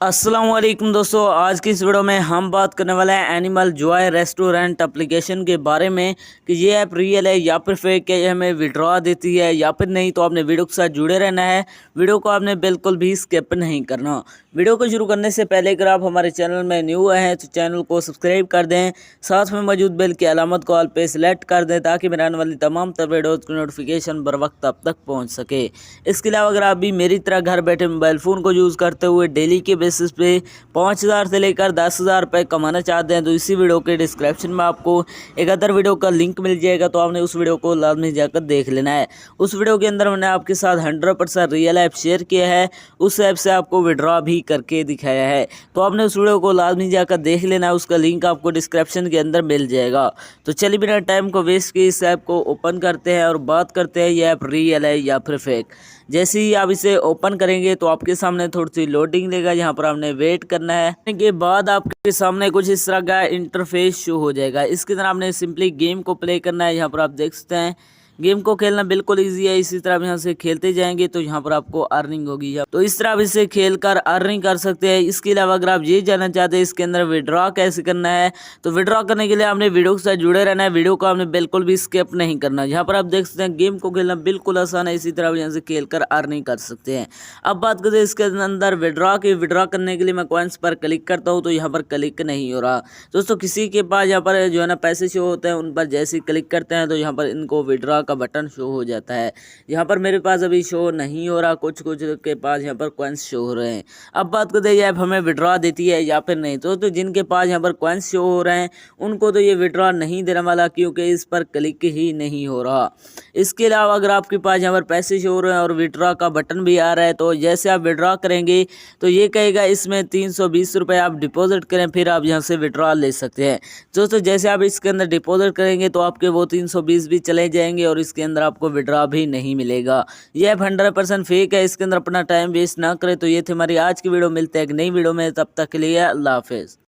अस्सलाम वालेकुम दोस्तों, आज की इस वीडियो में हम बात करने वाले हैं एनिमल जॉय रेस्टोरेंट एप्लीकेशन के बारे में कि ये ऐप रियल है या फिर फेक है, ये हमें विड्रॉ देती है या फिर नहीं। तो आपने वीडियो के साथ जुड़े रहना है, वीडियो को आपने बिल्कुल भी स्किप नहीं करना। वीडियो को शुरू करने से पहले अगर आप हमारे चैनल में न्यू आए हैं तो चैनल को सब्सक्राइब कर दें, साथ में मौजूद बेल की अलामत को ऑल पे सेलेक्ट कर दें ताकि मेरे आने वाली तमाम तर वीडियोज़ की नोटिफिकेशन बर वक्त आप तक पहुँच सके। इसके अलावा अगर आप भी मेरी तरह घर बैठे मोबाइल फ़ोन को यूज़ करते हुए डेली के बेसिस पे 5,000 से लेकर 10,000 रुपये कमाना चाहते हैं तो इसी वीडियो के डिस्क्रिप्शन में आपको एक अदर वीडियो का लिंक मिल जाएगा, तो आपने उस वीडियो को लाजमी जाकर देख लेना है। उस वीडियो के अंदर मैंने आपके साथ 100% रियल ऐप शेयर किया है, उस ऐप से आपको विड्रॉ भी करके दिखाया है, तो आपने उस वीडियो को लाजमी जाकर देख लेना है। उसका लिंक आपको डिस्क्रिप्शन के अंदर मिल जाएगा। तो चलिए बिना टाइम को वेस्ट किए इस ऐप को ओपन करते हैं और बात करते हैं ये ऐप रियल है या फिर फेक। जैसे ही आप इसे ओपन करेंगे तो आपके सामने थोड़ी सी लोडिंग लेगा, यहाँ पर आपने वेट करना है। के बाद आपके सामने कुछ इस तरह का इंटरफेस शो हो जाएगा। इसके अंदर आपने सिंपली गेम को प्ले करना है। यहाँ पर आप देख सकते हैं गेम को खेलना बिल्कुल इजी है। इसी तरह आप यहाँ से खेलते जाएंगे तो यहाँ पर आपको अर्निंग होगी, तो इस तरह आप इसे खेलकर अर्निंग कर सकते हैं। इसके अलावा अगर आप ये जानना चाहते हैं इसके अंदर विड्रॉ कैसे करना है, तो विड्रॉ करने के लिए आपने वीडियो के साथ जुड़े रहना है, वीडियो को आपने बिल्कुल भी स्किप नहीं करना। यहाँ पर आप देख सकते हैं गेम को खेलना बिल्कुल आसान है, इसी तरह आप यहाँ से खेल कर अर्निंग कर सकते हैं। अब बात करते हैं इसके अंदर विड्रॉ की। विड्रॉ करने के लिए मैं कॉइन्स पर क्लिक करता हूँ तो यहाँ पर क्लिक नहीं हो रहा। दोस्तों किसी के पास यहाँ पर जो है ना पैसे शो होते हैं, उन पर जैसे ही क्लिक करते हैं तो यहाँ पर इनको विड्रॉ का बटन शो हो जाता है। यहाँ पर मेरे पास अभी शो नहीं हो रहा, कुछ कुछ के पास यहाँ पर कॉइन्स शो हो रहे हैं। अब बात करते हैं ये ऐप हमें विड्रॉ देती है या फिर नहीं। तो जिनके पास यहाँ पर कॉइन्स शो हो रहे हैं उनको तो ये विड्रॉ नहीं देने वाला, क्योंकि इस पर क्लिक ही नहीं हो रहा। इसके अलावा अगर आपके पास यहाँ पर पैसे शो हो रहे हैं और विड्रॉ का बटन भी आ रहा है, तो जैसे आप विड्रॉ करेंगे तो ये कहेगा इसमें 320 रुपये आप डिपॉजिट करें, फिर आप यहाँ से विड्रॉ ले सकते हैं। दोस्तों जैसे आप इसके अंदर डिपॉजिट करेंगे तो आपके वो 320 भी चले जाएंगे और इसके अंदर आपको विड्रॉ भी नहीं मिलेगा। यह 100% फेक है, इसके अंदर अपना टाइम वेस्ट ना करें। तो ये थी हमारी आज की वीडियो, मिलते हैं एक नई वीडियो में, तब तक के लिए अल्लाह हाफिज़।